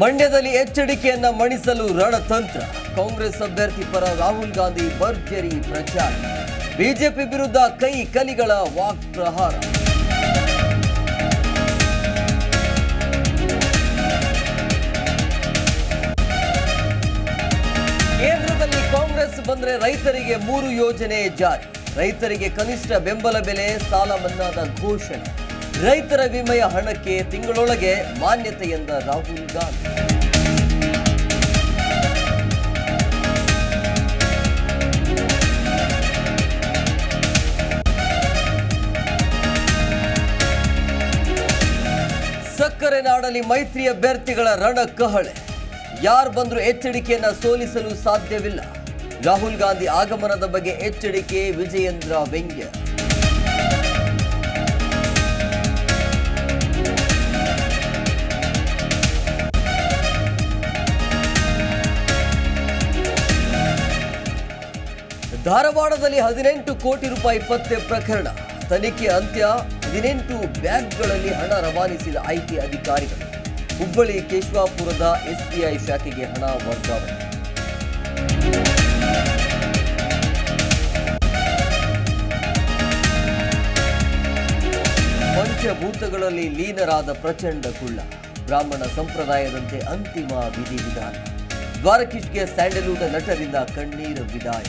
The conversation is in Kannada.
ಮಂಡ್ಯದಲ್ಲಿ ಎಚ್ಚರಿಕೆಯನ್ನ ಮಣಿಸಲು ರಣತಂತ್ರ. ಕಾಂಗ್ರೆಸ್ ಅಭ್ಯರ್ಥಿ ಪರ ರಾಹುಲ್ ಗಾಂಧಿ ಭರ್ಜರಿ ಪ್ರಚಾರ. ಬಿಜೆಪಿ ವಿರುದ್ಧ ಕೈ ಕಲಿಗಳ ವಾಕ್ಪ್ರಹಾರ. ಕೇಂದ್ರದಲ್ಲಿ ಕಾಂಗ್ರೆಸ್ ಬಂದ್ರೆ ರೈತರಿಗೆ 3 ಯೋಜನೆ ಜಾರಿ. ರೈತರಿಗೆ ಕನಿಷ್ಠ ಬೆಂಬಲ ಬೆಲೆ, ಸಾಲ ಮನ್ನಾದ ಘೋಷಣೆ. ರೈತರ ವಿಮೆಯ ಹಣಕ್ಕೆ ತಿಂಗಳೊಳಗೆ ಮಾನ್ಯತೆ ಎಂದ ರಾಹುಲ್ ಗಾಂಧಿ. ಸಕ್ಕರೆ ನಾಡಲ್ಲಿ ಮೈತ್ರಿ ಅಭ್ಯರ್ಥಿಗಳ ರಣಕಹಳೆ. ಯಾರು ಬಂದರೂ ಎಚ್ಚರಿಕೆಯನ್ನ ಸೋಲಿಸಲು ಸಾಧ್ಯವಿಲ್ಲ. ರಾಹುಲ್ ಗಾಂಧಿ ಆಗಮನದ ಬಗ್ಗೆ ಎಚ್ಚರಿಕೆ, ವಿಜಯೇಂದ್ರ ವ್ಯಂಗ್ಯ. ಧಾರವಾಡದಲ್ಲಿ 18 ಕೋಟಿ ರೂಪಾಯಿ ಪತ್ತೆ ಪ್ರಕರಣ. ತನಿಖೆ ಅಂತ್ಯ. 18 ಬ್ಯಾಗ್ಗಳಲ್ಲಿ ಹಣ ರವಾನಿಸಿದ ಐಟಿ ಅಧಿಕಾರಿಗಳು. ಹುಬ್ಬಳ್ಳಿ ಕೇಶವಾಪುರದ ಎಸ್ಬಿಐ ಶಾಖೆಗೆ ಹಣ ವರ್ಗಾವಣೆ. ಪಂಚಭೂತಗಳಲ್ಲಿ ಲೀನರಾದ ಪ್ರಚಂಡ ಕುಳ್ಳ. ಬ್ರಾಹ್ಮಣ ಸಂಪ್ರದಾಯದಂತೆ ಅಂತಿಮ ವಿಧಿವಿಧಾನ. ದ್ವಾರಕೀಶ್ಗೆ ಸ್ಯಾಂಡಲ್ವುಡ್ ನಟರಿಂದ ಕಣ್ಣೀರು ವಿದಾಯ.